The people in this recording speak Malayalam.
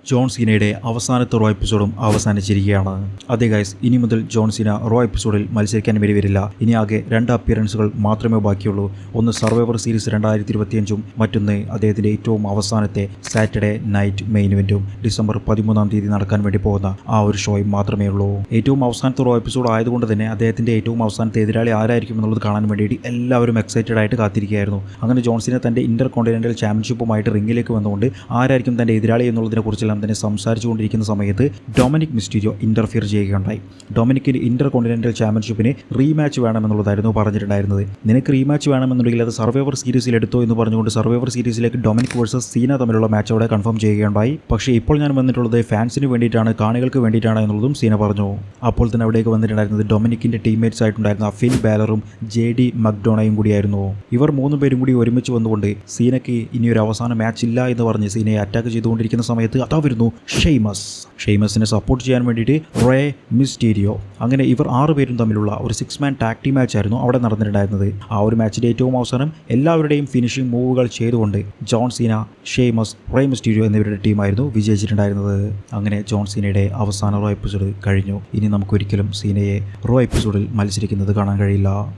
ജോൺ സീനയുടെ അവസാനത്തെ റോ എപ്പിസോഡും അവസാനിച്ചിരിക്കുകയാണ്. അതെ ഗൈസ്, ഇനി മുതൽ ജോൺ സീന റോ എപ്പിസോഡിൽ മത്സരിക്കാൻ വേണ്ടി വരില്ല. ഇനി ആകെ 2 അപ്പിയറൻസുകൾ മാത്രമേ ബാക്കിയുള്ളൂ. ഒന്ന് സർവൈവർ സീരീസ് 2025 മറ്റൊന്ന് അദ്ദേഹത്തിൻ്റെ ഏറ്റവും അവസാനത്തെ സാറ്റർഡേ നൈറ്റ് മെയിൻ ഇവൻറ്റും ഡിസംബർ 13-ാം തീയതി നടക്കാൻ വേണ്ടി പോകുന്ന ആ ഒരു ഷോയും മാത്രമേ ഉള്ളൂ. ഏറ്റവും അവസാനത്തെ റോ എപ്പിസോഡ് ആയതുകൊണ്ട് തന്നെ അദ്ദേഹത്തിൻ്റെ ഏറ്റവും അവസാനത്തെ എതിരാളി ആരായിരിക്കും എന്നുള്ളത് കാണാൻ വേണ്ടിയിട്ട് എല്ലാവരും എക്സൈറ്റഡ് ആയിട്ട് കാത്തിരിക്കുകയായിരുന്നു. അങ്ങനെ ജോൺ സീന തൻ്റെ ഇന്റർ കോണ്ടിനെൻ്റൽ ചാമ്പ്യൻഷിപ്പുമായിട്ട് റിംഗിലേക്ക് വന്നുകൊണ്ട് ആരായിരിക്കും തൻ്റെ എതിരാളി എന്നുള്ളതിനെ കുറിച്ചെല്ലാം തന്നെ സംസാരിച്ചുകൊണ്ടിരിക്കുന്ന സമയത്ത് ഡൊമിനിക് മിസ്റ്റീരിയോ ഇന്റർഫിയർ ചെയ്യുകയുണ്ടായി. ഡൊമിനിക്കിന് ഇന്റർ കോണ്ടിനെൻ്റൽ ചാമ്പ്യൻഷിപ്പിന് റീമാച്ച് വേണമെന്നുള്ളതായിരുന്നു പറഞ്ഞിട്ടുണ്ടായിരുന്നത്. നിനക്ക് റീമാച്ച് വേണമെന്നുണ്ടെങ്കിൽ അത് സർവൈവർ സീരീസിൽ എടുത്തോ എന്ന് പറഞ്ഞുകൊണ്ട് സർവൈവർ സീരീസിലേക്ക് ഡൊമിനിക് വേഴ്സസ് സീന തമ്മിലുള്ള മാച്ച് അവിടെ കൺഫേം ചെയ്യുകയുണ്ടായി. പക്ഷേ ഇപ്പോൾ ഞാൻ വന്നിട്ടുള്ളത് ഫാൻസിന് വേണ്ടിയിട്ടാണ്, കാണികൾക്ക് വേണ്ടിയിട്ടാണ് എന്നുള്ളതും സീന പറഞ്ഞു. അപ്പോൾ തന്നെ അവിടേക്ക് വന്നിട്ടുണ്ടായിരുന്നത് ഡൊമിനിക്കിൻ്റെ ടീംമേറ്റ്സ് ആയിട്ടുണ്ടായിരുന്ന ഫിൻ ബാലറും ജെ.ഡി. മക്ഡോണയും കൂടിയായിരുന്നു. ഇവർ 3 പേരും കൂടി ഒരുമിച്ച് വന്നുകൊണ്ട് സീനയ്ക്ക് ഇനിയൊരു അവസാന മാച്ച് ഇല്ല എന്ന് പറഞ്ഞ് സീനയെ അറ്റാക്ക് ചെയ്തുകൊണ്ടിരിക്കുന്ന സമയത്ത് അതാ വരുന്നു ഷെയ്മസിനെ സപ്പോർട്ട് ചെയ്യാൻ വേണ്ടിയിട്ട് റേ മിസ്റ്റീരിയോ. അങ്ങനെ ഇവർ 6 പേരും തമ്മിലുള്ള ഒരു 6-man ടാഗ് ടീം മാച്ച് ആയിരുന്നു അവിടെ നടന്നിട്ടുണ്ടായിരുന്നത്. ആ ഒരു മാച്ചിൻ്റെ ഏറ്റവും അവസാനം എല്ലാവരുടെയും ഫിനിഷിംഗ് മൂവുകൾ ചെയ്തുകൊണ്ട് John Cena, Sheamus, Rey Mysterio എന്നിവരുടെ ടീമായിരുന്നു വിജയിച്ചിട്ടുണ്ടായിരുന്നത്. അങ്ങനെ ജോൺ സീനയുടെ അവസാന റോ എപ്പിസോഡ് കഴിഞ്ഞു. ഇനി നമുക്കൊരിക്കലും സീനയെ റോ എപ്പിസോഡിൽ മത്സരിക്കുന്നത് കാണാൻ കഴിയില്ല.